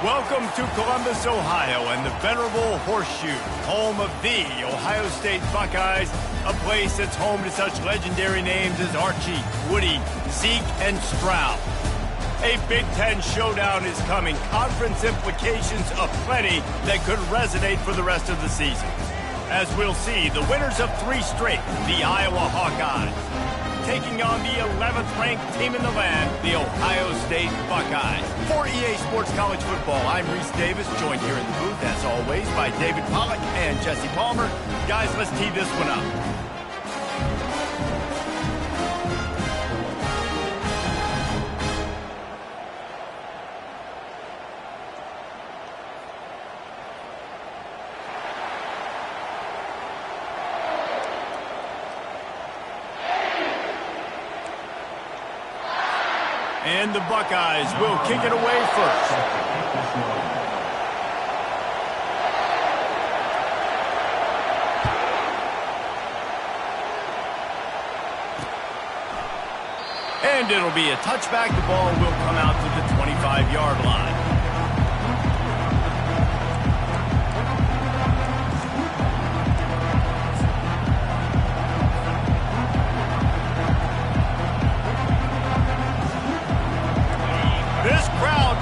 Welcome to Columbus, Ohio, and the venerable Horseshoe, home of the Ohio State Buckeyes, a place that's home to such legendary names as Archie, Woody, Zeke, and Stroud. A Big Ten showdown is coming, conference implications aplenty that could resonate for the rest of the season. As we'll see, the winners of 3 straight, the Iowa Hawkeyes, taking on the 11th-ranked team in the land, the Ohio State Buckeyes. For EA Sports College Football, I'm Reese Davis, joined here in the booth, as always, by David Pollack and Jesse Palmer. Guys, let's tee this one up. And the Buckeyes will kick it away first. And it'll be a touchback. The ball will come out to the 25-yard line.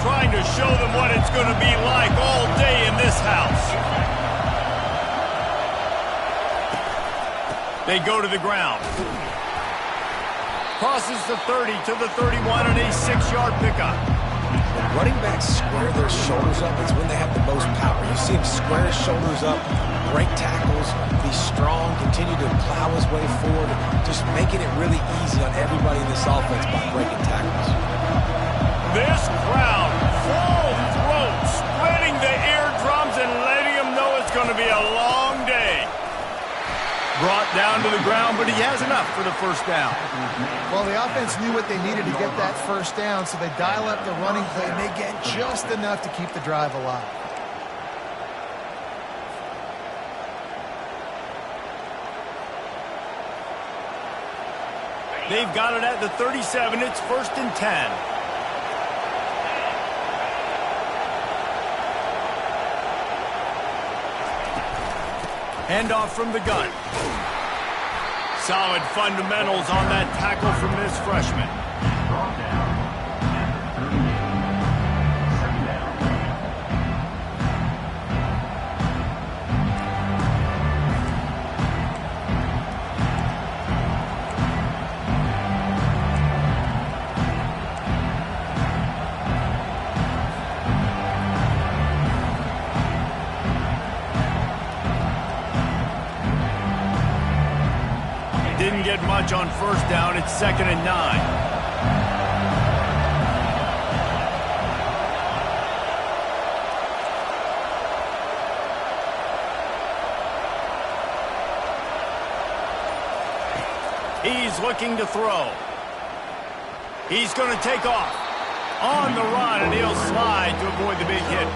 Trying to show them what it's going to be like all day in this house. They go to the ground. Crosses the 30 to the 31 and a 6-yard pickup. When running backs square their shoulders up, it's when they have the most power. You see him square his shoulders up, break tackles, be strong, continue to plow his way forward, just making it really easy on everybody in this offense by breaking tackles. This crowd, full throat, splitting the eardrums and letting them know it's going to be a long day. Brought down to the ground, but he has enough for the first down. Well, the offense knew what they needed to get that first down, so they dial up the running play, and they get just enough to keep the drive alive. They've got it at the 37. It's 1st and 10. Handoff from the gun. Solid fundamentals on that tackle from this freshman. Didn't get much on first down. It's 2nd and 9. He's looking to throw. He's going to take off. On the run, and he'll slide to avoid the big hit.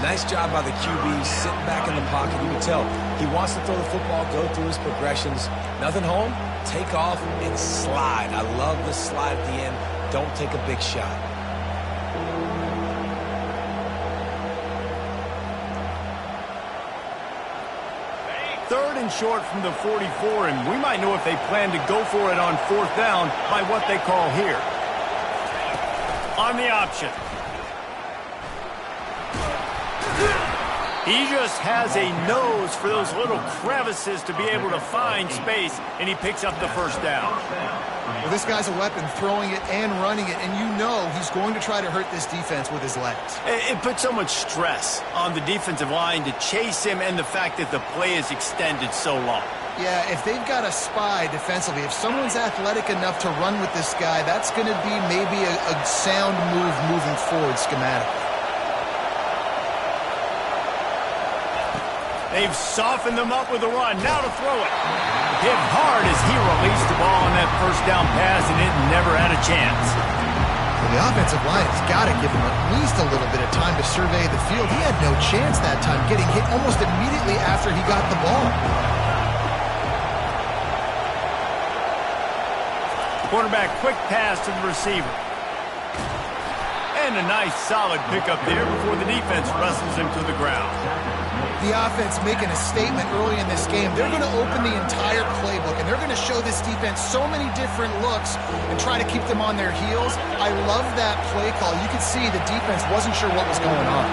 Nice job by the QB, sitting back in the pocket. You can tell he wants to throw the football, go through his progressions. Nothing home, take off, and slide. I love the slide at the end. Don't take a big shot. Third and short from the 44, and we might know if they plan to go for it on 4th down by what they call here. On the option. He just has a nose for those little crevices to be able to find space, and he picks up the first down. Well, this guy's a weapon, throwing it and running it, and you know he's going to try to hurt this defense with his legs. It puts so much stress on the defensive line to chase him and the fact that the play is extended so long. Yeah, if they've got a spy defensively, if someone's athletic enough to run with this guy, that's going to be maybe a sound move moving forward schematically. They've softened them up with a run. Now to throw it. Hit hard as he released the ball on that first down pass, and it never had a chance. Well, the offensive line's got to give him at least a little bit of time to survey the field. He had no chance that time, getting hit almost immediately after he got the ball. Quarterback, quick pass to the receiver. And a nice, solid pickup there before the defense wrestles him to the ground. The offense making a statement early in this game. They're going to open the entire playbook, and they're going to show this defense so many different looks and try to keep them on their heels. I love that play call. You could see the defense wasn't sure what was going on.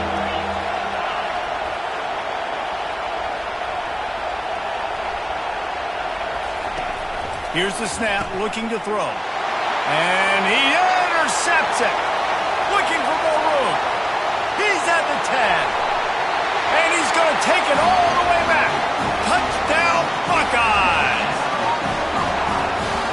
Here's the snap, looking to throw. And he intercepts it. Looking for more room. He's at the 10. And he's going to take it all the way back. Touchdown, Buckeyes.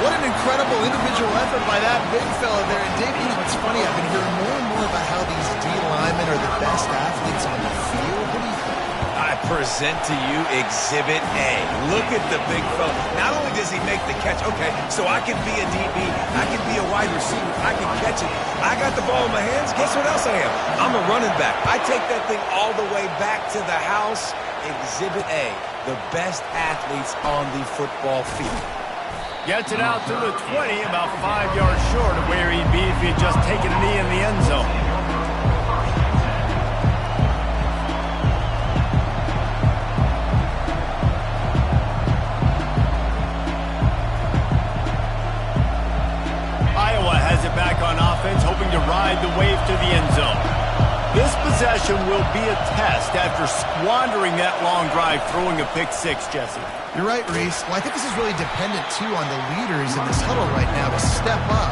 What an incredible individual effort by that big fella there. And Dave, you know, it's funny, I've been hearing more and more about how these D linemen are the best athletes on the field. What do you think? I present to you Exhibit A. Look at the big fella. Not only does he make the catch, okay, so I can be a DB, I can be a wide receiver, I can catch it. I got the ball in my hands, guess what else I am? I'm a running back. I take that thing all the way back to the house. Exhibit A, the best athletes on the football field. Gets it out to the 20, about 5 yards short of where he'd be if he had just taken a knee in the end zone. Back on offense, hoping to ride the wave to the end zone. This possession will be a test after squandering that long drive, throwing a pick six, Jesse. You're right, Reese. Well, I think this is really dependent, too, on the leaders in this huddle right now to step up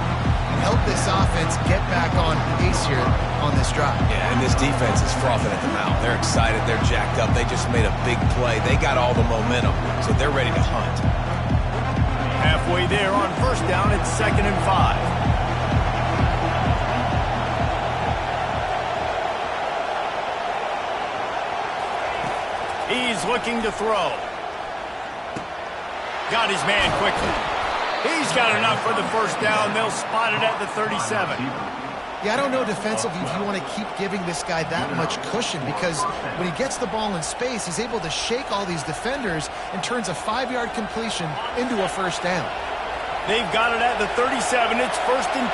and help this offense get back on pace here on this drive. Yeah, and this defense is frothing at the mouth. They're excited. They're jacked up. They just made a big play. They got all the momentum, so they're ready to hunt. Halfway there on first down, it's 2nd and 5. He's looking to throw. Got his man quickly. He's got enough for the first down. They'll spot it at the 37. Yeah, I don't know defensively if you want to keep giving this guy that much cushion because when he gets the ball in space, he's able to shake all these defenders and turns a 5-yard completion into a first down. They've got it at the 37. It's 1st and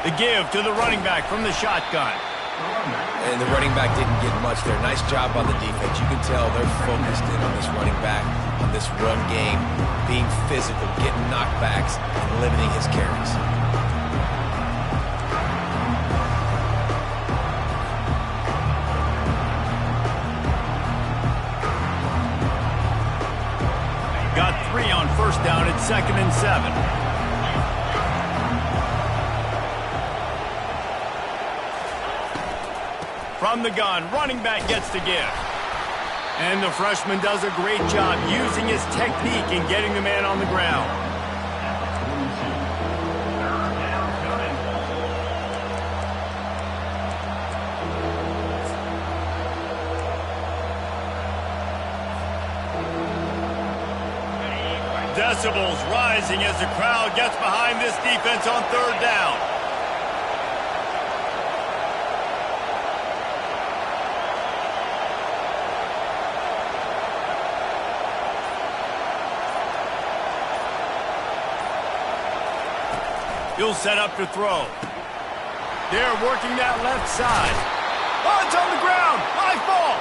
10. The give to the running back from the shotgun. And the running back didn't get much there. Nice job on the defense. You can tell they're focused in on this running back, on this run game, being physical, getting knockbacks, and limiting his carries. Got 3 on first down. It's 2nd and 7. From the gun, running back gets the give. And the freshman does a great job using his technique and getting the man on the ground. Decibels rising as the crowd gets behind this defense on 3rd down. He'll set up to throw. They're working that left side. Oh, it's on the ground. High ball.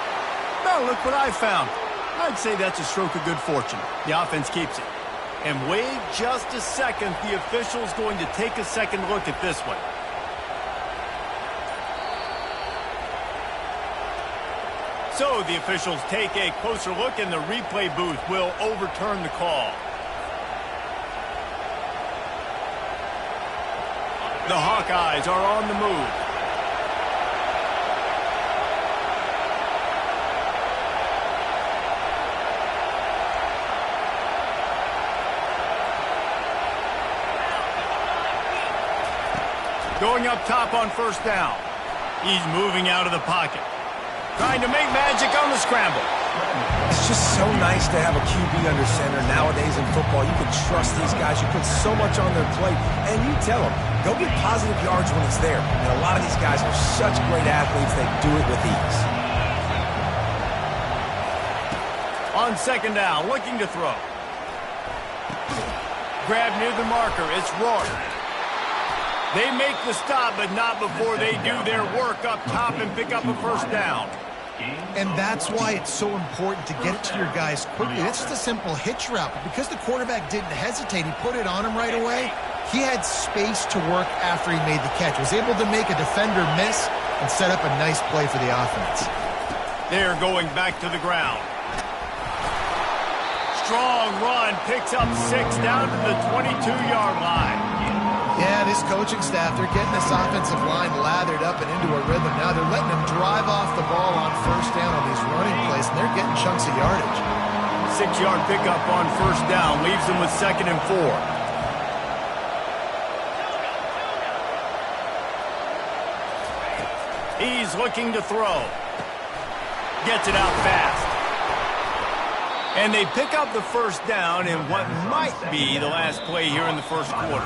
Now look what I found. I'd say that's a stroke of good fortune. The offense keeps it. And wait just a second. The official's going to take a second look at this one. So the officials take a closer look and the replay booth will overturn the call. The Hawkeyes are on the move. Going up top on first down. He's moving out of the pocket. Trying to make magic on the scramble. It's just so nice to have a QB under center. Nowadays in football, you can trust these guys. You put so much on their plate, and you tell them, go get positive yards when it's there. And a lot of these guys are such great athletes, they do it with ease. On 2nd down, looking to throw. Grab near the marker. It's Rourke. They make the stop, but not before they do their work up top and pick up a first down. And that's why it's so important to get it to your guys quickly. It's just a simple hitch route. But because the quarterback didn't hesitate, he put it on him right away. He had space to work after he made the catch. Was able to make a defender miss and set up a nice play for the offense. They're going back to the ground. Strong run, picks up 6 down to the 22-yard line. Yeah, this coaching staff, they're getting this offensive line lathered up and into a rhythm. Now they're letting them drive off the ball on first down on these running plays, and they're getting chunks of yardage. 6-yard pickup on first down leaves them with 2nd and 4. He's looking to throw. Gets it out fast. And they pick up the first down in what might be the last play here in the first quarter.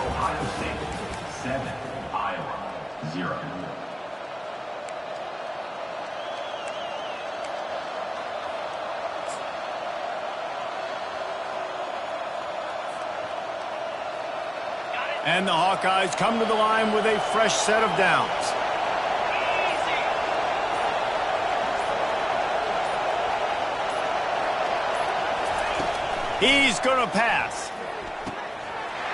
Ohio State 7, Iowa 0. And the Hawkeyes come to the line with a fresh set of downs. He's going to pass.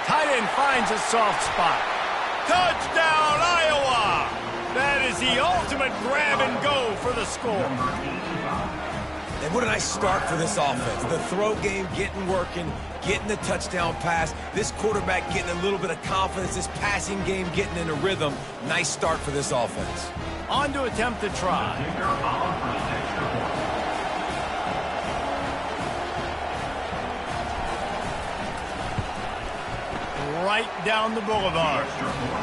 Tight end finds a soft spot. Touchdown, Iowa! That is the ultimate grab and go for the score. And what a nice start for this offense. The throw game getting working, getting the touchdown pass. This quarterback getting a little bit of confidence. This passing game getting in a rhythm. Nice start for this offense. On to attempt to try. Right down the boulevard.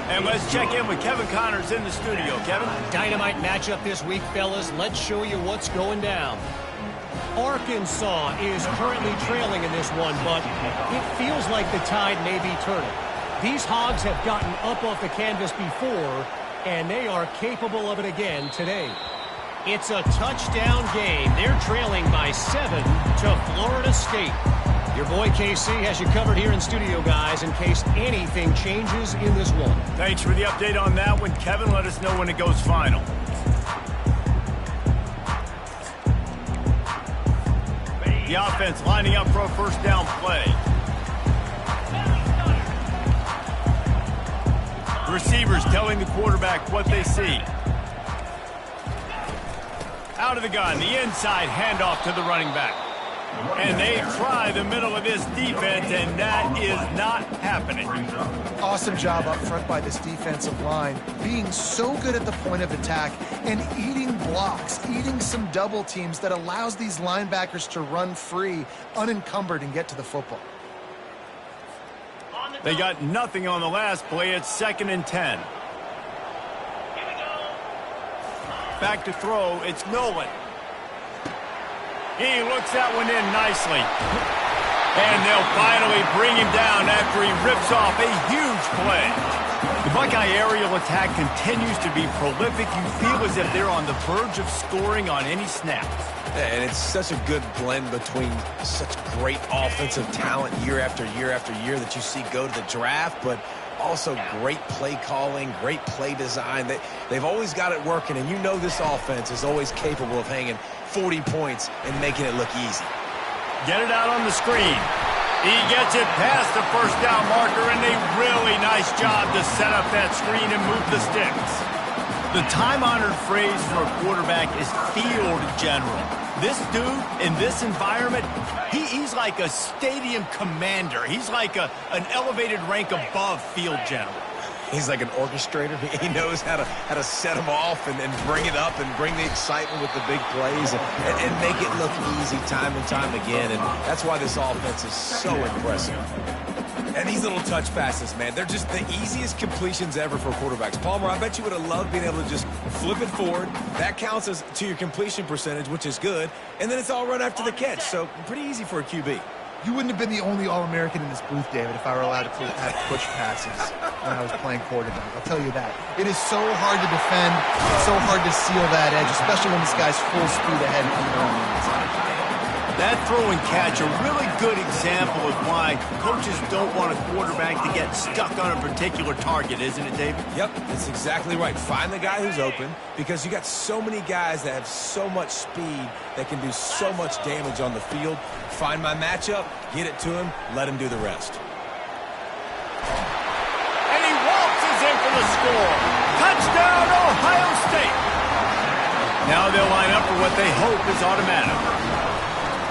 And let's check in with Kevin Connors in the studio. Kevin? Dynamite matchup this week, fellas. Let's show you what's going down. Arkansas is currently trailing in this one, but it feels like the tide may be turning. These Hogs have gotten up off the canvas before, and they are capable of it again today. It's a touchdown game. They're trailing by 7 to Florida State. Your boy KC has you covered here in studio, guys, in case anything changes in this one. Thanks for the update on that one, Kevin. Let us know when it goes final. The offense lining up for a first down play. The receivers telling the quarterback what they see. Out of the gun, the inside handoff to the running back. And they try the middle of this defense, and that is not happening. Awesome job up front by this defensive line, being so good at the point of attack and eating blocks, eating some double teams that allows these linebackers to run free, unencumbered, and get to the football. They got nothing on the last play. It's 2nd and 10. Back to throw. It's Nolan. He looks that one in nicely. And they'll finally bring him down after he rips off a huge play. The Buckeye aerial attack continues to be prolific. You feel as if they're on the verge of scoring on any snap. And it's such a good blend between such great offensive talent year after year after year that you see go to the draft, but also great play calling, great play design. They've always got it working, and you know this offense is always capable of hanging 40 points and making it look easy. Get it out on the screen. He gets it past the first down marker, and a really nice job to set up that screen and move the sticks. The time-honored phrase for a quarterback is field general. This dude, in this environment, he's like a stadium commander. He's like an elevated rank above field general. He's like an orchestrator. He knows how to set them off and bring it up and bring the excitement with the big plays and make it look easy time and time again. And that's why this offense is so impressive. And these little touch passes, man, they're just the easiest completions ever for quarterbacks. Palmer, I bet you would have loved being able to just flip it forward. That counts as to your completion percentage, which is good. And then it's all run after the catch. So pretty easy for a QB. You wouldn't have been the only All-American in this booth, David, if I were allowed to have push passes. when I was playing quarterback. I'll tell you that. It is so hard to defend, so hard to seal that edge, especially when this guy's full speed ahead and coming around the inside. That throw and catch, a really good example of why coaches don't want a quarterback to get stuck on a particular target, isn't it, David? Yep, that's exactly right. Find the guy who's open, because you got so many guys that have so much speed that can do so much damage on the field. Find my matchup, get it to him, let him do the rest. And he waltzes in for the score. Touchdown, Ohio State. Now they'll line up for what they hope is automatic.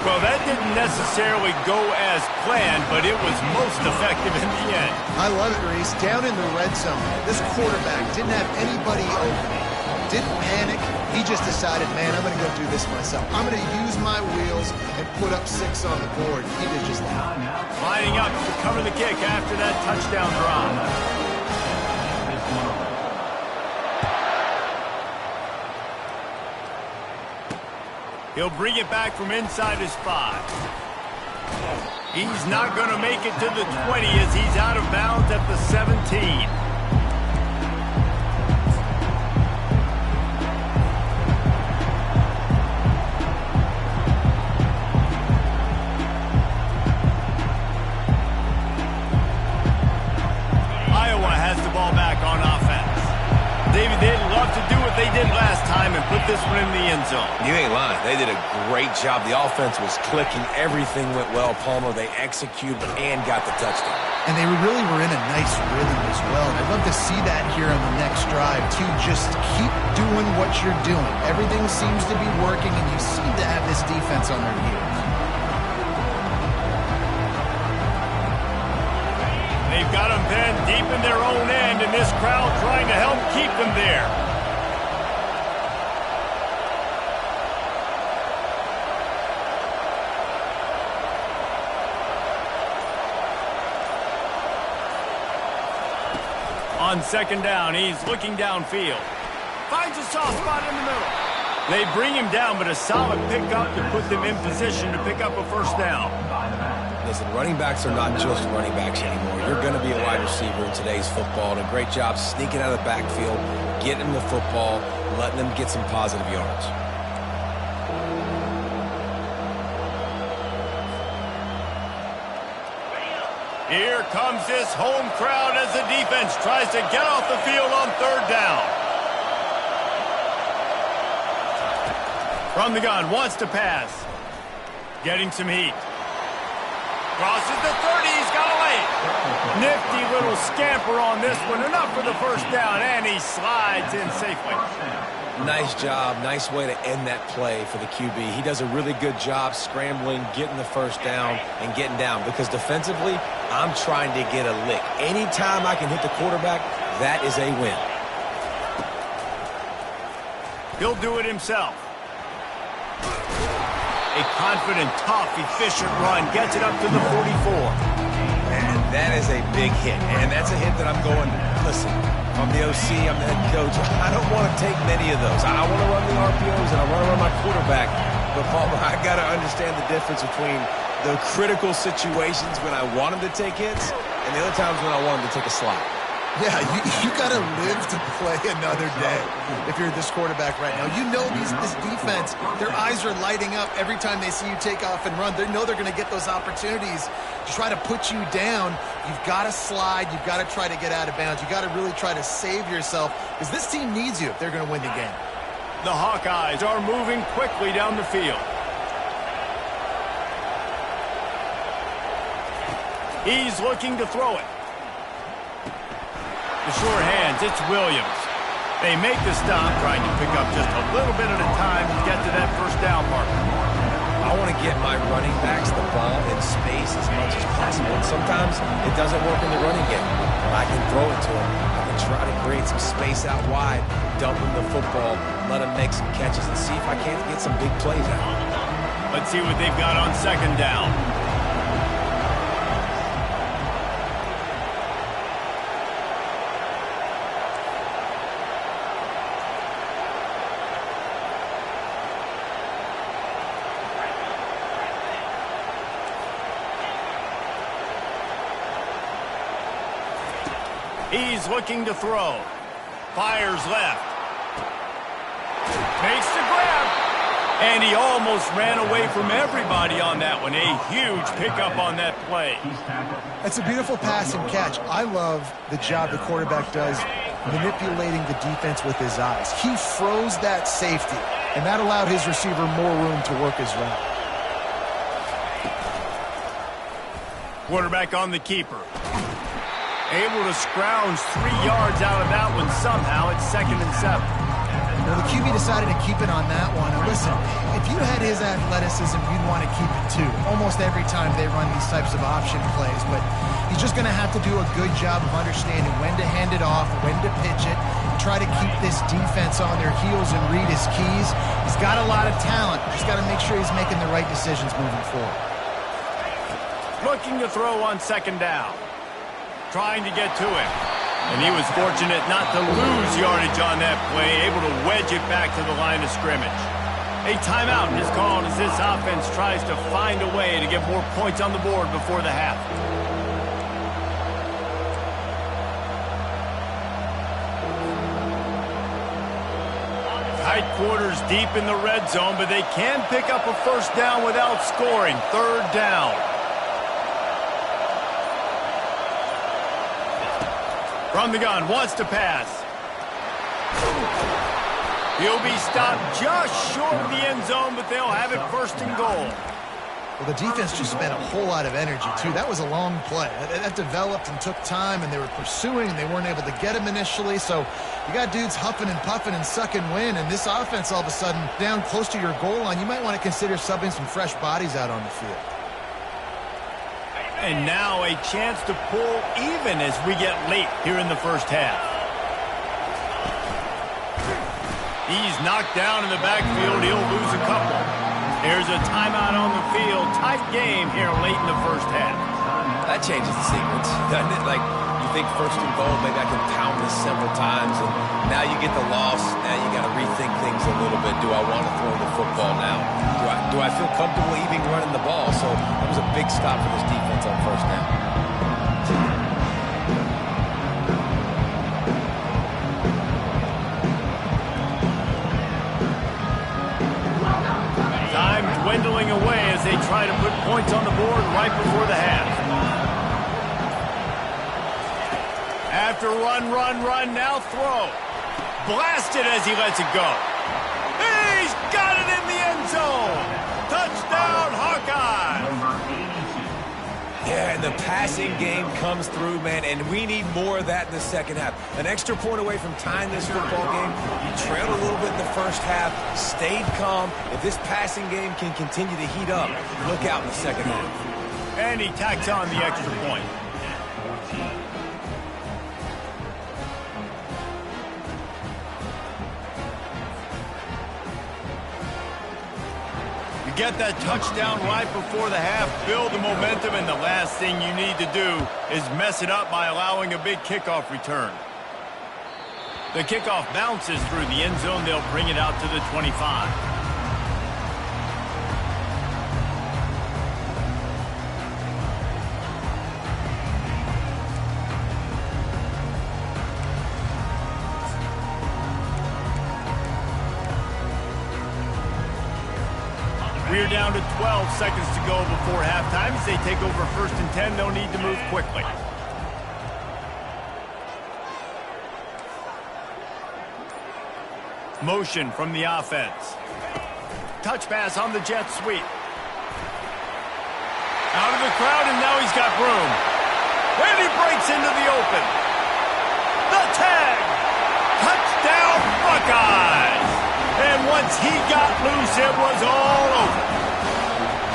Well, that didn't necessarily go as planned, but it was most effective in the end. I love it, Reese. Down in the red zone, this quarterback didn't have anybody open. Didn't panic. He just decided, man, I'm going to go do this myself. I'm going to use my wheels and put up 6 on the board. He did just that. Lining up to cover the kick after that touchdown drop. He'll bring it back from inside his 5. He's not going to make it to the 20 as he's out of bounds at the 17. Iowa has the ball back on offense. David, they'd love to do what they did last time and put this one in the end zone. You ain't lying. They did a great job. The offense was clicking. Everything went well, Palmer. They executed and got the touchdown. And they really were in a nice rhythm as well. And I'd love to see that here on the next drive, too. Just keep doing what you're doing. Everything seems to be working, and you seem to have this defense on their heels. They've got them pinned deep in their own end, and this crowd trying to help keep them there. On second down, he's looking downfield. Finds a soft spot in the middle. They bring him down, but a solid pickup to put them in position to pick up a first down. Listen, running backs are not just running backs anymore. You're going to be a wide receiver in today's football, and a great job sneaking out of the backfield, getting them the football, letting them get some positive yards. Here comes this home crowd as the defense tries to get off the field on third down. From the gun, wants to pass. Getting some heat. Crosses the 30, he's got a lane. Nifty little scamper on this one, enough for the first down, and he slides in safely. Nice job, nice way to end that play for the QB. He does a really good job scrambling, getting the first down, and getting down. Because defensively, I'm trying to get a lick. Anytime I can hit the quarterback, that is a win. He'll do it himself. A confident, tough, efficient run. Gets it up to the 44. And that is a big hit. And that's a hit that I'm going, listen, I'm the OC, I'm the head coach. I don't want to take many of those. I want to run the RPOs and I want to run my quarterback. But, Palmer, I got to understand the difference between the critical situations when I want him to take hits and the other times when I want him to take a slide. Yeah, you got to live to play another day if you're this quarterback right now. You know this defense, their eyes are lighting up every time they see you take off and run. They know they're going to get those opportunities to try to put you down. You've got to slide. You've got to try to get out of bounds. You've got to really try to save yourself because this team needs you if they're going to win the game. The Hawkeyes are moving quickly down the field. He's looking to throw it. The sure hands, it's Williams. They make the stop, trying to pick up just a little bit at a time to get to that first down mark. I want to get my running backs the ball in space as much as possible. And sometimes it doesn't work in the running game. But I can throw it to them. I can try to create some space out wide, dump them the football, let them make some catches, and see if I can't get some big plays out. Let's see what they've got on second down. He's looking to throw. Fires left. Makes the grab. And he almost ran away from everybody on that one. A huge pickup on that play. It's a beautiful pass and catch. I love the job the quarterback does manipulating the defense with his eyes. He froze that safety, and that allowed his receiver more room to work his route. Quarterback on the keeper. Able to scrounge 3 yards out of that one somehow. It's 2nd and 7. Well, the QB decided to keep it on that one. And listen, if you had his athleticism, you'd want to keep it too. Almost every time they run these types of option plays. But he's just going to have to do a good job of understanding when to hand it off, when to pitch it, and try to keep this defense on their heels and read his keys. He's got a lot of talent. Just got to make sure he's making the right decisions moving forward. Looking to throw on 2nd down. Trying to get to him. And he was fortunate not to lose yardage on that play, able to wedge it back to the line of scrimmage. A timeout is called as this offense tries to find a way to get more points on the board before the half. Tight quarters deep in the red zone, but they can pick up a 1st down without scoring. 3rd down. From the gun, wants to pass. He'll be stopped just short of the end zone, but they'll have it 1st and goal. Well, the defense just spent a whole lot of energy, too. That was a long play. That developed and took time, and they were pursuing, and they weren't able to get him initially. So you got dudes huffing and puffing and sucking wind, and this offense all of a sudden down close to your goal line. You might want to consider subbing some fresh bodies out on the field. And now a chance to pull even as we get late here in the 1st half. He's knocked down in the backfield. He'll lose a couple. There's a timeout on the field. Tight game here late in the 1st half. That changes the sequence, doesn't it? Like, you think 1st and goal, maybe I can pound this several times, and now you get the loss. Now you got to rethink things a little bit. Do I want to throw the football now? Do I feel comfortable even running the ball? So that was a big stop for this defense on 1st down. Time dwindling away as they try to put points on the board right before the half. After run, now throw. Blasted as he lets it go. He's got it in the end zone. Touchdown, Hawkeye. Yeah, and the passing game comes through, man, and we need more of that in the 2nd half. An extra point away from tying this football game. You trailed a little bit in the 1st half, stayed calm. If this passing game can continue to heat up, look out in the 2nd half. And he tacks on the extra point. Get that touchdown right before the half, build the momentum, and the last thing you need to do is mess it up by allowing a big kickoff return. The kickoff bounces through the end zone. They'll bring it out to the 25. We're down to 12 seconds to go before halftime. As they take over 1st and 10, they'll need to move quickly. Motion from the offense. Touch pass on the jet sweep. Out of the crowd, and now he's got room. And he breaks into the open. The tag. Touchdown, Buckeyes. And once he got loose, it was all over.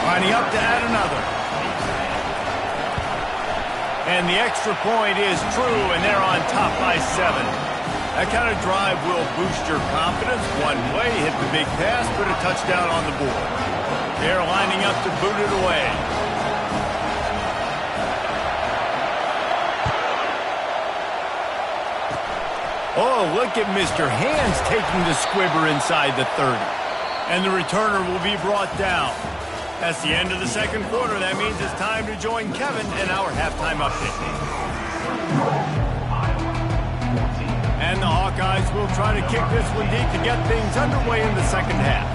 Lining up to add another. And the extra point is true, and they're on top by 7. That kind of drive will boost your confidence. One play, hit the big pass, put a touchdown on the board. They're lining up to boot it away. Oh, look at Mr. Hands taking the squibber inside the 30. And the returner will be brought down. That's the end of the 2nd quarter. That means it's time to join Kevin in our halftime update. And the Hawkeyes will try to kick this one deep to get things underway in the second half.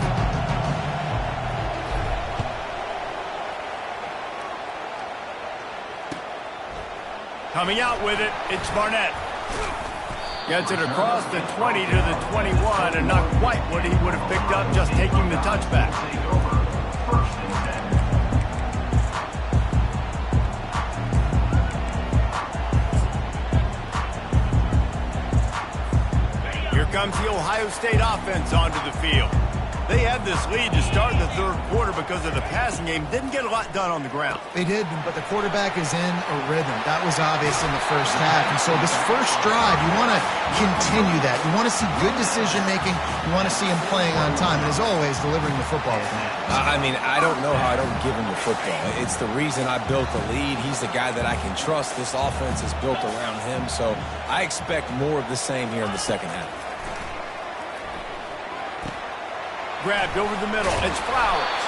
Coming out with it, it's Barnett. Gets it across the 20 to the 21, and not quite what he would have picked up just taking the touchback. Here comes the Ohio State offense onto the field. They had this lead to start the third quarter because of the passing game. Didn't get a lot done on the ground. They did, but the quarterback is in a rhythm. That was obvious in the first half. And so this first drive, you want to continue that. You want to see good decision-making. You want to see him playing on time. And as always, delivering the football with him. I mean, I don't know how I don't give him the football. It's the reason I built the lead. He's the guy that I can trust. This offense is built around him. So I expect more of the same here in the second half. Grabbed over the middle. It's Flowers.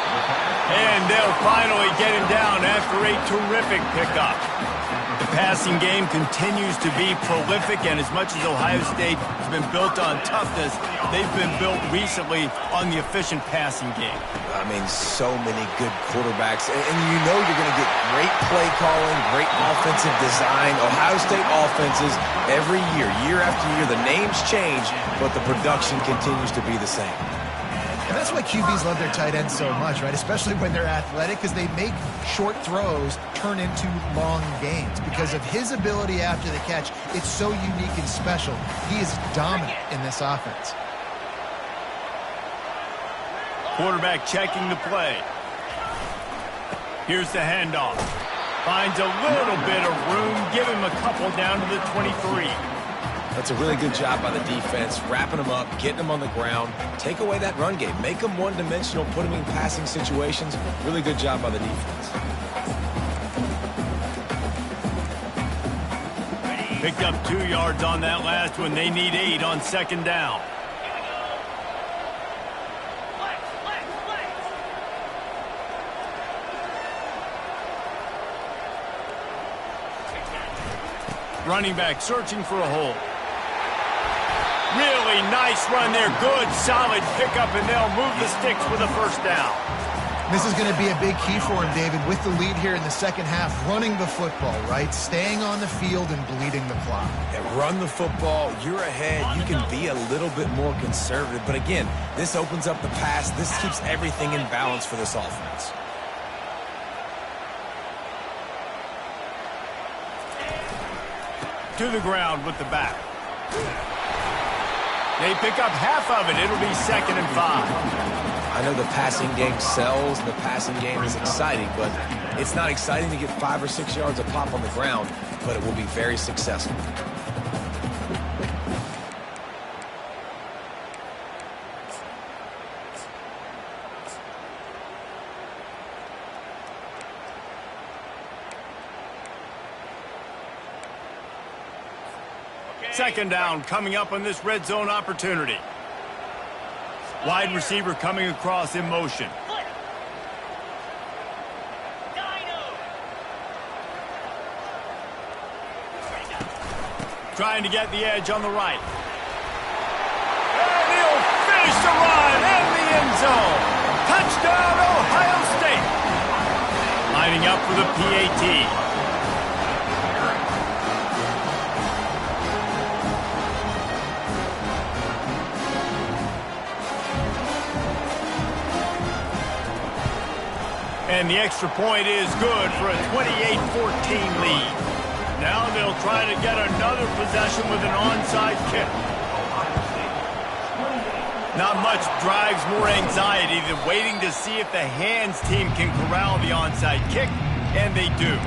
And they'll finally get him down after a terrific pickup. The passing game continues to be prolific, and as much as Ohio State has been built on toughness, they've been built recently on the efficient passing game. I mean, so many good quarterbacks, and you know you're going to get great play calling, great offensive design. Ohio State offenses, every year, year after year, the names change, but the production continues to be the same. And that's why QBs love their tight ends so much, right? Especially when they're athletic, because they make short throws turn into long gains. Because of his ability after the catch, it's so unique and special. He is dominant in this offense. Quarterback checking the play. Here's the handoff. Finds a little bit of room. Give him a couple down to the 23. That's a really good job by the defense, wrapping them up, getting them on the ground. Take away that run game. Make them one-dimensional, put them in passing situations. Really good job by the defense. Picked up 2 yards on that last one. They need 8 on second down. Running back searching for a hole. Really nice run there. Good, solid pickup, and they'll move the sticks with a first down. This is going to be a big key for him, David, with the lead here in the second half, running the football, right? Staying on the field and bleeding the clock. Yeah, run the football. You're ahead. You can be a little bit more conservative. But again, this opens up the pass. This keeps everything in balance for this offense. To the ground with the back. They pick up half of it. It'll be 2nd and 5. I know the passing game sells, and the passing game is exciting, but it's not exciting to get 5 or 6 yards of pop on the ground, but it will be very successful. Second down coming up on this red zone opportunity. Wide receiver coming across in motion. Trying to get the edge on the right. And he'll finish the run in the end zone. Touchdown, Ohio State. Lining up for the PAT. And the extra point is good for a 28-14 lead. Now they'll try to get another possession with an onside kick. Not much drives more anxiety than waiting to see if the hands team can corral the onside kick, and they do.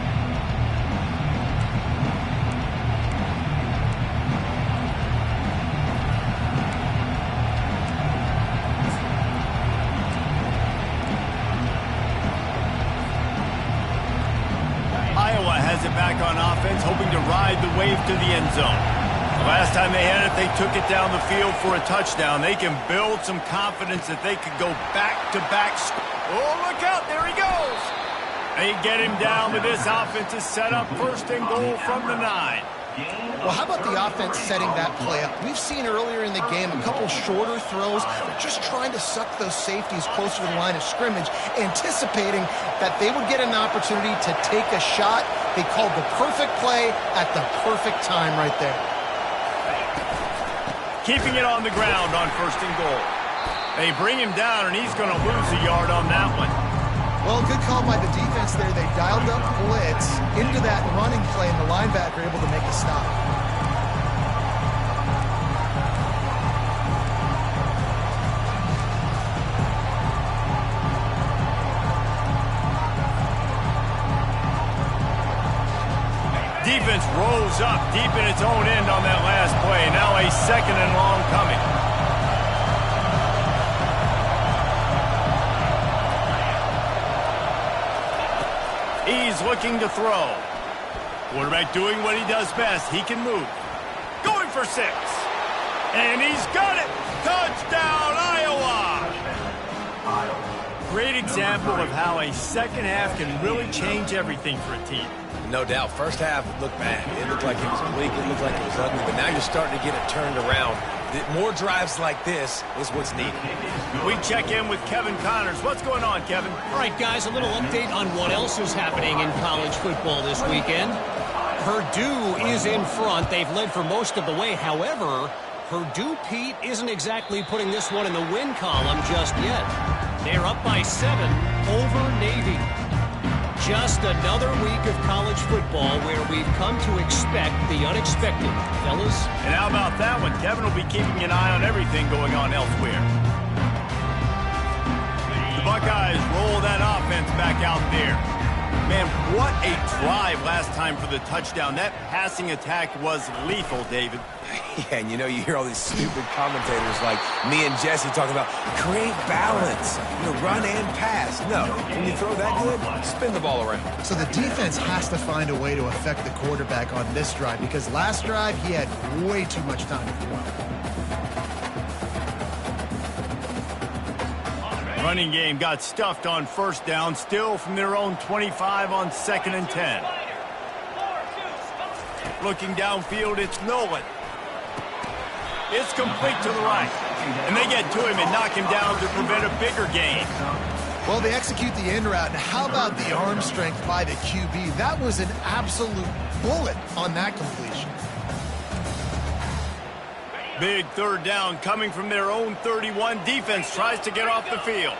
Back on offense, hoping to ride the wave to the end zone. The last time they had it, they took it down the field for a touchdown. They can build some confidence that they could go back-to-back. Oh, look out, there he goes. They get him down, but this offense is set up 1st and goal from the 9. Well, how about the offense setting that play up? We've seen earlier in the game a couple shorter throws, just trying to suck those safeties closer to the line of scrimmage, anticipating that they would get an opportunity to take a shot. They called the perfect play at the perfect time right there. Keeping it on the ground on 1st and goal. They bring him down, and he's going to lose a yard on that one. Well, good call by the defense there. They dialed up blitz into that running play, and the linebacker able to make a stop. Defense rolls up deep in its own end on that last play. Now a 2nd and long coming. He's looking to throw. Quarterback doing what he does best. He can move. Going for 6. And he's got it. Touchdown, Iowa. Great example of how a second half can really change everything for a team. No doubt. First half looked bad. It looked like it was bleak. It looked like it was ugly. But now you're starting to get it turned around. More drives like this is what's needed. We check in with Kevin Connors. What's going on, Kevin? All right, guys, a little update on what else is happening in college football this weekend. Purdue is in front. They've led for most of the way. However, Purdue, Pete, isn't exactly putting this one in the win column just yet. They're up by 7 over Navy. Just another week of college football where we've come to expect the unexpected, fellas. And how about that one? Kevin will be keeping an eye on everything going on elsewhere. The Buckeyes roll that offense back out there. Man, what a drive last time for the touchdown. That passing attack was lethal, David. Yeah, and you know, you hear all these stupid commentators like me and Jesse talking about create balance, run and pass. No, when you throw that good, spin the ball around. So the defense has to find a way to affect the quarterback on this drive, because last drive he had way too much time to throw. Running game got stuffed on 1st down, still from their own 25 on 2nd and 10. Looking downfield, it's Nolan. It's complete to the right. And they get to him and knock him down to prevent a bigger gain. Well, they execute the end route, and how about the arm strength by the QB? That was an absolute bullet on that completion. Big 3rd down coming from their own 31. Defense tries to get off the field.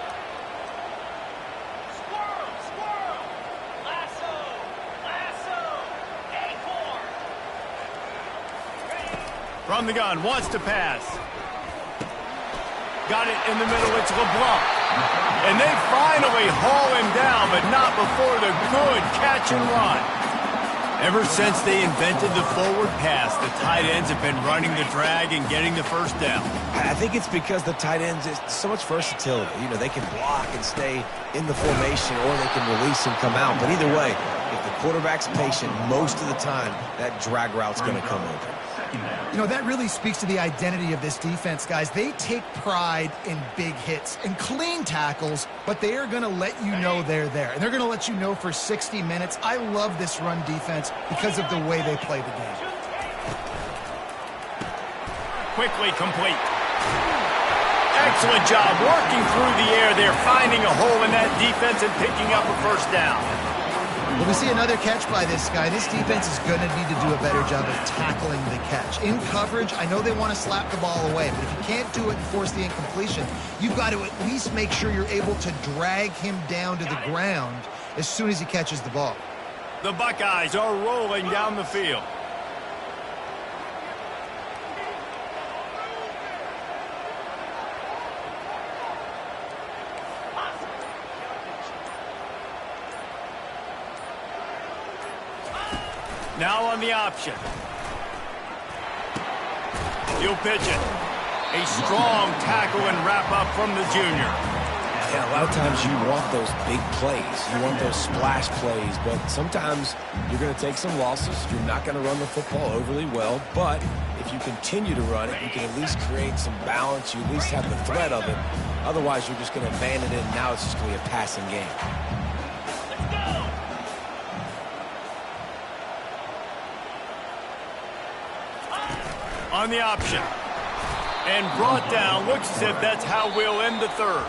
From the gun, wants to pass. Got it in the middle, it's LeBlanc. And they finally haul him down, but not before the good catch and run. Ever since they invented the forward pass, the tight ends have been running the drag and getting the 1st down. I think it's because the tight ends, it's so much versatility. They can block and stay in the formation, or they can release and come out. But either way, if the quarterback's patient most of the time, that drag route's going to come over. That really speaks to the identity of this defense, guys. They take pride in big hits and clean tackles, but they are going to let you know they're there. And they're going to let you know for 60 minutes. I love this run defense because of the way they play the game. Quickly complete. Excellent job working through the air there, finding a hole in that defense and picking up a 1st down. When we see another catch by this guy, this defense is going to need to do a better job of tackling the catch. In coverage, I know they want to slap the ball away, but if you can't do it and force the incompletion, you've got to at least make sure you're able to drag him down to the ground as soon as he catches the ball. The Buckeyes are rolling down the field. Now on the option. He'll pitch it. A strong tackle and wrap up from the junior. Yeah, a lot of times you want those big plays. You want those splash plays, but sometimes you're going to take some losses. You're not going to run the football overly well, but if you continue to run it, you can at least create some balance. You at least have the threat of it. Otherwise, you're just going to abandon it, and now it's just going to be a passing game. on the option. And brought down. Looks as if that's how we'll end the third.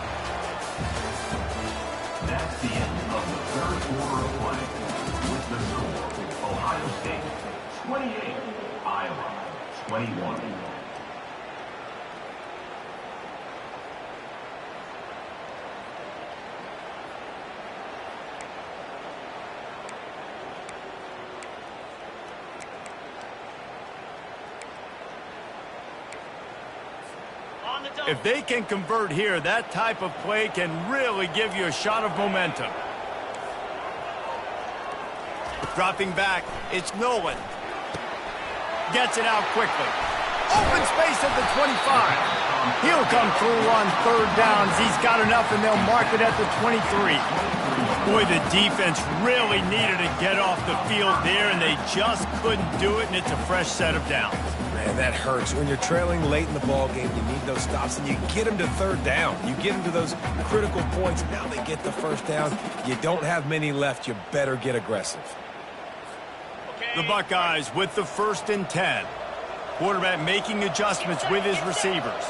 That's the end of the third quarter of play. With the score, Ohio State 28, Iowa 21. If they can convert here, that type of play can really give you a shot of momentum. Dropping back, it's Nolan. Gets it out quickly. Open space at the 25. He'll come through on third downs. He's got enough, and they'll mark it at the 23. Boy, the defense really needed to get off the field there, and they just couldn't do it, and it's a fresh set of downs. Man, that hurts. When you're trailing late in the ball game, you need those stops, and you get them to third down. You get them to those critical points. Now they get the first down. You don't have many left. You better get aggressive. The Buckeyes with the 1st and 10. Quarterback making adjustments with his receivers.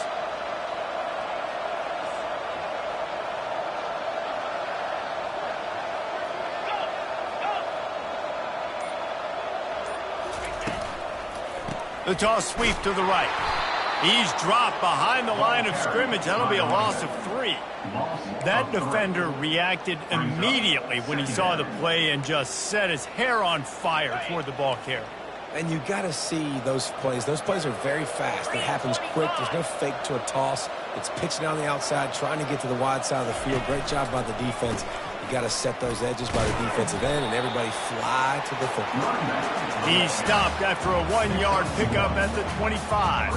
The toss sweep to the right. He's dropped behind the line of scrimmage. That'll be a loss of 3. That defender reacted immediately when he saw the play and just set his hair on fire toward the ball carrier. And you got to see those plays. Those plays are very fast. It happens quick. There's no fake to a toss. It's pitching down the outside, trying to get to the wide side of the field. Great job by the defense. You got to set those edges by the defensive end, and everybody fly to the football. He stopped after a 1-yard pickup at the 25.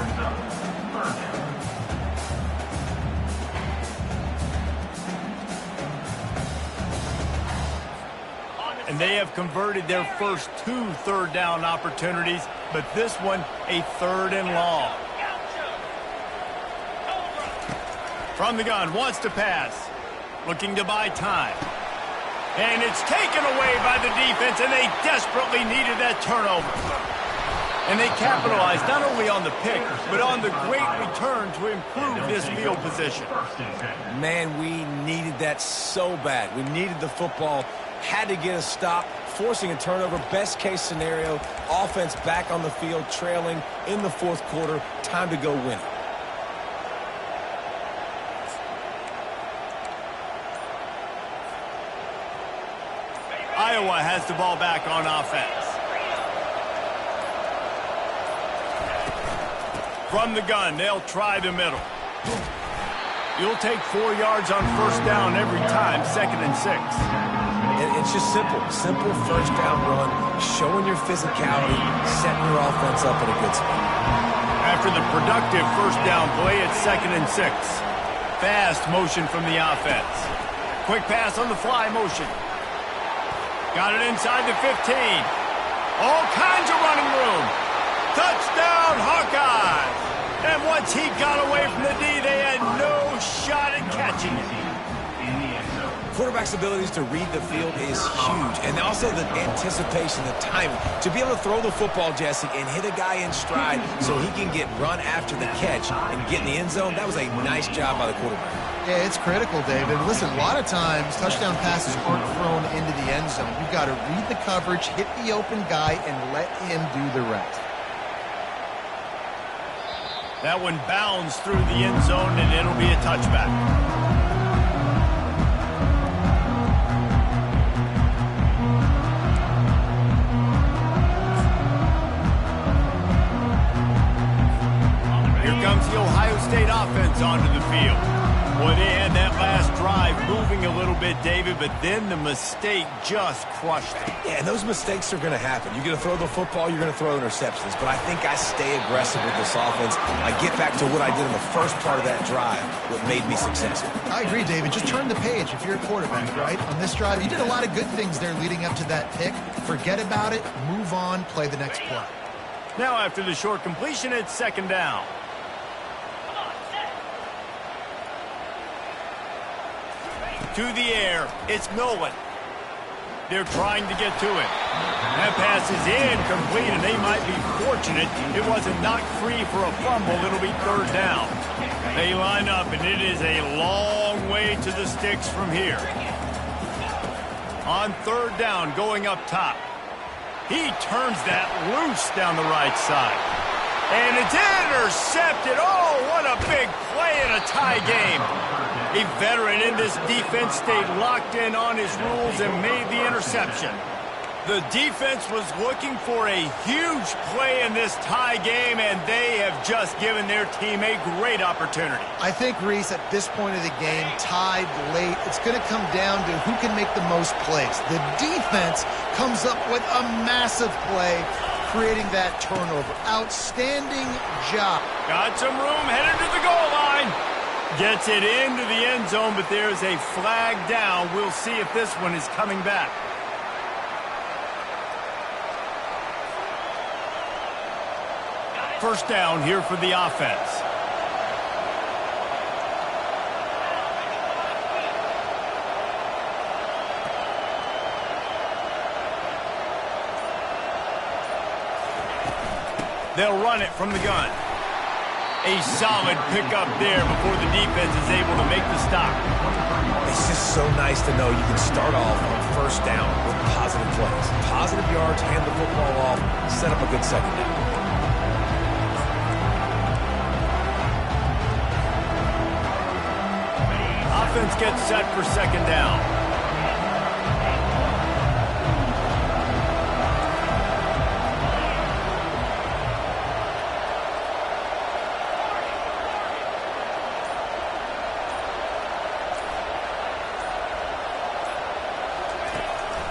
And they have converted their first 2 third-down opportunities, but this one a 3rd and long. From the gun, wants to pass. Looking to buy time. And it's taken away by the defense, and they desperately needed that turnover. And they capitalized not only on the pick, but on the great return to improve this field position. Man, we needed that so bad. We needed the football. Had to get a stop, forcing a turnover. Best case scenario, offense back on the field, trailing in the 4th quarter. Time to go win it. Iowa has the ball back on offense. From the gun, they'll try the middle. You'll take 4 yards on 1st down every time, 2nd and 6. It's just simple. Simple 1st down run, showing your physicality, setting your offense up in a good spot. After the productive 1st down play, it's 2nd and 6. Fast motion from the offense. Quick pass on the fly motion. Got it inside the 15. All kinds of running room. Touchdown, Hawkeyes! And once he got away from the D, they had no shot at catching it. Quarterback's abilities to read the field is huge, and also the anticipation, the timing. To be able to throw the football, Jesse, and hit a guy in stride so he can get run after the catch and get in the end zone, that was a nice job by the quarterback. Yeah, it's critical, David. Listen, a lot of times touchdown passes aren't thrown into the end zone. You've got to read the coverage, hit the open guy, and let him do the rest. That one bounds through the end zone, and it'll be a touchback. Comes the Ohio State offense onto the field. Well, they had that last drive moving a little bit, David, but then the mistake just crushed them. Yeah, and those mistakes are going to happen. You're going to throw the football, you're going to throw interceptions, but I think I stay aggressive with this offense. I get back to what I did in the first part of that drive, what made me successful. I agree, David. Just turn the page if you're a quarterback, right? On this drive, you did a lot of good things there leading up to that pick. Forget about it, move on, play the next play. Now after the short completion, it's 2nd down. To the air, it's Nolan. They're trying to get to it. That pass is incomplete, and they might be fortunate it wasn't knocked free for a fumble. It'll be third down. They line up, and it is a long way to the sticks from here. On third down, going up top. He turns that loose down the right side. And it's intercepted. Oh, what a big play in a tie game. A veteran in this defense stayed locked in on his rules and made the interception. The defense was looking for a huge play in this tie game, and they have just given their team a great opportunity. I think, Reese, at this point of the game, tied late, it's going to come down to who can make the most plays. The defense comes up with a massive play, creating that turnover. Outstanding job. Got some room, headed to the goal line. Gets it into the end zone, but there's a flag down. We'll see if this one is coming back. First down here for the offense. They'll run it from the gun. A solid pickup there before the defense is able to make the stop. It's just so nice to know you can start off on first down with positive plays. Positive yards, hand the football off, set up a good second down. Offense gets set for second down.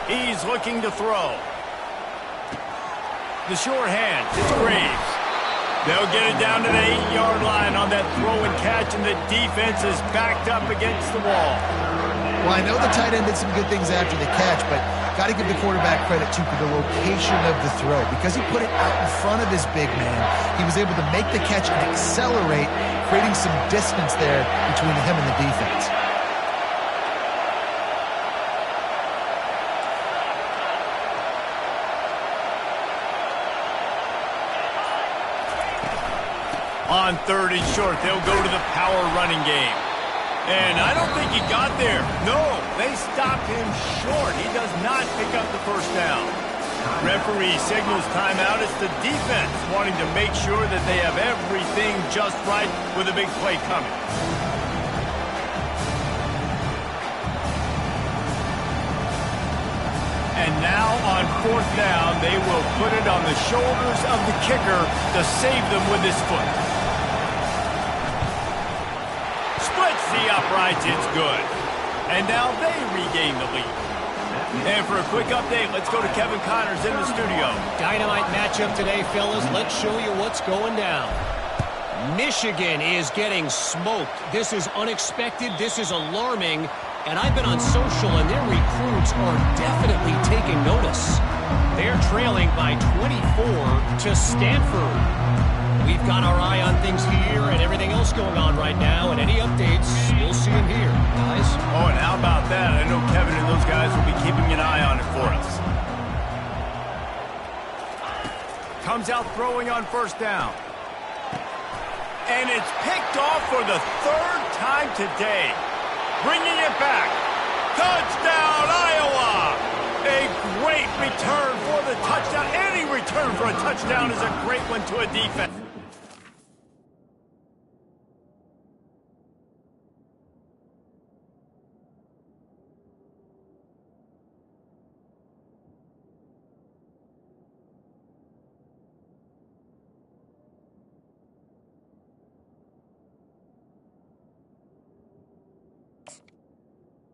He's looking to throw. The short hand, it's Graves. They'll get it down to the 8-yard line on that throw and catch, and the defense is backed up against the wall. Well, I know the tight end did some good things after the catch, but got to give the quarterback credit, too, for the location of the throw. Because he put it out in front of his big man, he was able to make the catch and accelerate, creating some distance there between him and the defense. On third and short, they'll go to the power running game. And I don't think he got there. No, they stopped him short. He does not pick up the first down. Referee signals timeout. It's the defense wanting to make sure that they have everything just right with a big play coming. And now on fourth down, they will put it on the shoulders of the kicker to save them with his foot. Splits the uprights, it's good. And now they regain the lead. And for a quick update, let's go to Kevin Connors in the studio. Dynamite matchup today, fellas. Let's show you what's going down. Michigan is getting smoked. This is unexpected. This is alarming. And I've been on social, and their recruits are definitely taking notice. They're trailing by 24 to Stanford. We've got our eye on things here and everything else going on right now, and any updates, you'll see them here, guys. Oh, and how about that? I know Kevin and those guys will be keeping an eye on it for us. Comes out throwing on first down. And it's picked off for the third time today. Bringing it back. Touchdown, Iowa! A great return for the touchdown. Any return for a touchdown is a great one to a defense.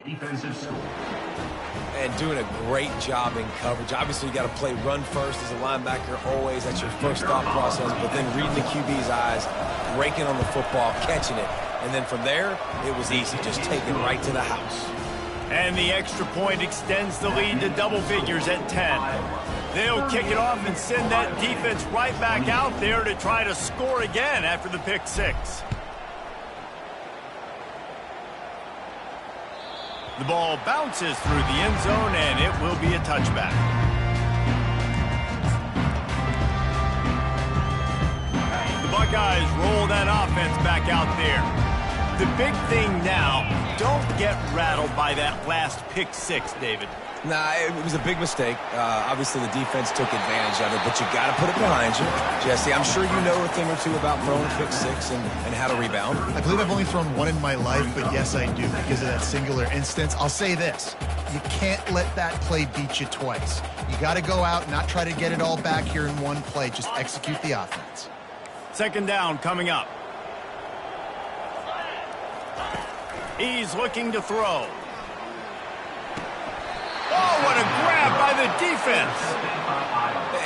Defensive score. And doing a great job in coverage. Obviously, you got to play run first as a linebacker always. That's your first thought process. But then reading the QB's eyes, breaking on the football, catching it. And then from there, it was easy. Just take it right to the house. And the extra point extends the lead to double figures at 10. They'll kick it off and send that defense right back out there to try to score again after the pick six. The ball bounces through the end zone, and it will be a touchback. The Buckeyes roll that offense back out there. The big thing now, don't get rattled by that last pick six, David. Nah, it was a big mistake. Obviously, the defense took advantage of it, but you got to put it behind you. Jesse, I'm sure you know a thing or two about throwing a pick six and how to rebound. I believe I've only thrown one in my life, but yes, I do because of that singular instance. I'll say this. You can't let that play beat you twice. You got to go out and not try to get it all back here in one play. Just execute the offense. Second down coming up. He's looking to throw. Oh, what a grab by the defense.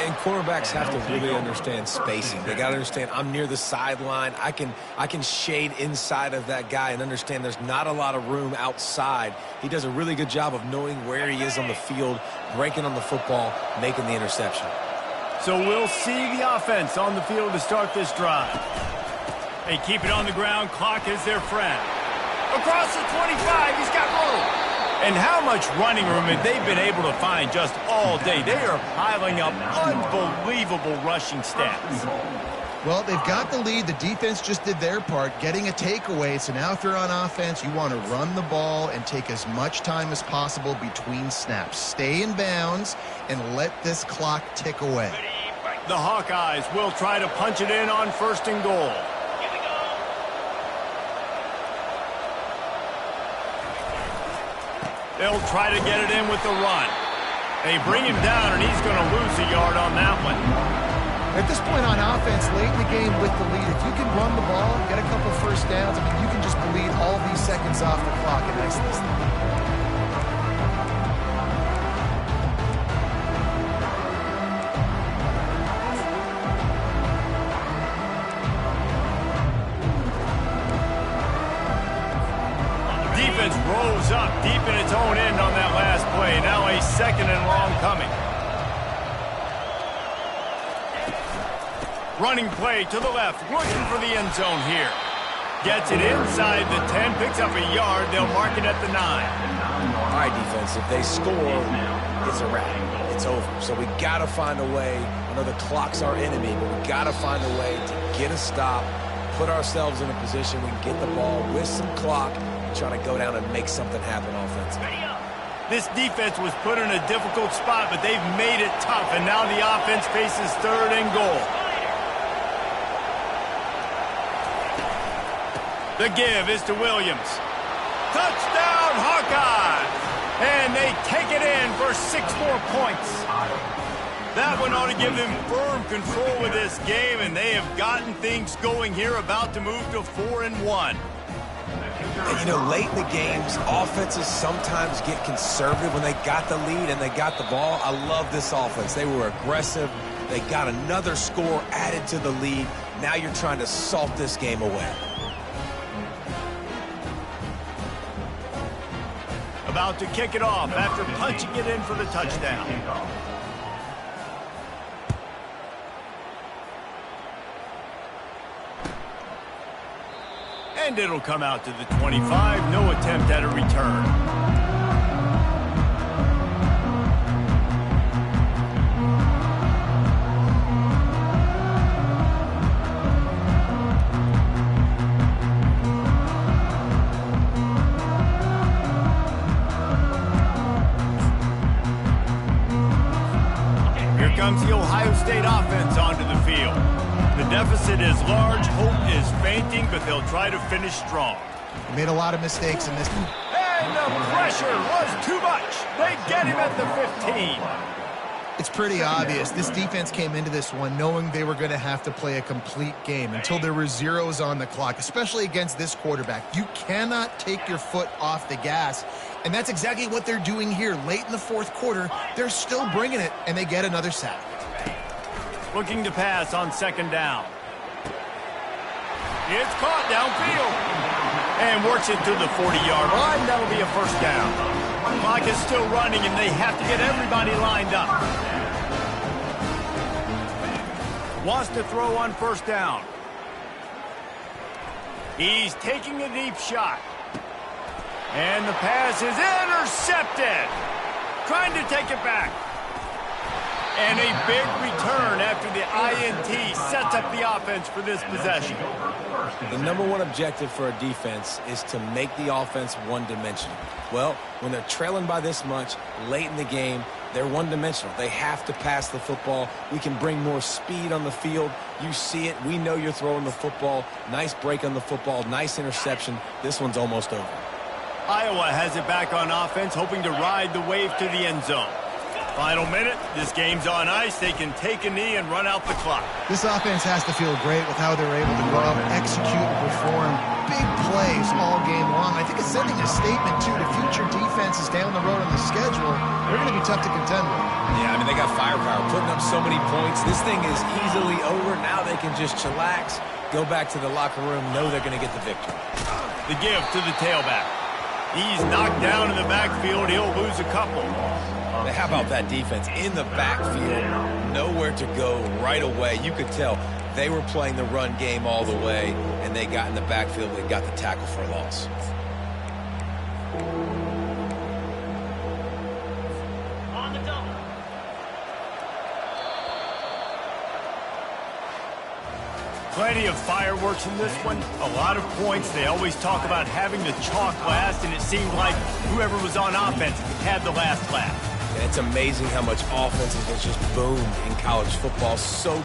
And quarterbacks have to really understand spacing. They got to understand I'm near the sideline. I can shade inside of that guy and understand there's not a lot of room outside. He does a really good job of knowing where he is on the field, breaking on the football, making the interception. So we'll see the offense on the field to start this drive. They keep it on the ground. Clock is their friend. Across the 25, he's got room. And how much running room have they been able to find just all day? They are piling up unbelievable rushing stats. Well, they've got the lead. The defense just did their part, getting a takeaway. So now if you're on offense, you want to run the ball and take as much time as possible between snaps. Stay in bounds and let this clock tick away. The Hawkeyes will try to punch it in on 1st and goal. They'll try to get it in with the run. They bring him down, and he's going to lose a yard on that one. At this point on offense, late in the game with the lead, if you can run the ball, get a couple first downs, I mean, you can just bleed all these seconds off the clock and ice this thing. Rolls up deep in its own end on that last play. Now a 2nd and long coming. Running play to the left, looking for the end zone here. Gets it inside the 10, picks up a yard. They'll mark it at the 9. All right, defense, if they score, it's a wrap. It's over. So we got to find a way. I know the clock's our enemy, but we got to find a way to get a stop, put ourselves in a position we can get the ball with some clock, trying to go down and make something happen offensively. This defense was put in a difficult spot, but they've made it tough, and now the offense faces 3rd and goal. The give is to Williams. Touchdown, Hawkeyes! And they take it in for 6 more points. That one ought to give them firm control of this game, and they have gotten things going here, about to move to 4-1. And, you know, late in the games, offenses sometimes get conservative when they got the lead and they got the ball. I love this offense. They were aggressive. They got another score added to the lead. Now you're trying to salt this game away. About to kick it off after punching it in for the touchdown. And it'll come out to the 25. No attempt at a return. Here comes the Ohio State offense onto the field. The deficit is large, hope is fainting, but they'll try to finish strong. Made a lot of mistakes in this. And the pressure was too much. They get him at the 15. It's pretty obvious. This defense came into this one knowing they were going to have to play a complete game until there were zeros on the clock, especially against this quarterback. You cannot take your foot off the gas, and that's exactly what they're doing here. Late in the 4th quarter, they're still bringing it, and they get another sack. Looking to pass on 2nd down. It's caught downfield. And works it to the 40-yard line. That'll be a 1st down. Clock is still running, and they have to get everybody lined up. Wants to throw on 1st down. He's taking a deep shot. And the pass is intercepted. Trying to take it back. And a big return after the INT sets up the offense for this possession. The #1 objective for a defense is to make the offense one-dimensional. Well, when they're trailing by this much late in the game, they're one-dimensional. They have to pass the football. We can bring more speed on the field. You see it. We know you're throwing the football. Nice break on the football. Nice interception. This one's almost over. Iowa has it back on offense, hoping to ride the wave to the end zone. Final minute. This game's on ice. They can take a knee and run out the clock. This offense has to feel great with how they're able to go out, execute, and perform big plays all game long. I think it's sending a statement, too, to future defenses down the road on the schedule. They're going to be tough to contend with. Yeah, I mean, they got firepower, putting up so many points. This thing is easily over. Now they can just chillax, go back to the locker room, know they're going to get the victory. The give to the tailback. He's knocked down in the backfield. He'll lose a couple. How about that defense in the backfield? Nowhere to go right away. You could tell they were playing the run game all the way, and they got in the backfield and got the tackle for a loss. On the double. Plenty of fireworks in this one. A lot of points. They always talk about having the chalk last, and it seemed like whoever was on offense had the last laugh. And it's amazing how much offense has just boomed in college football. So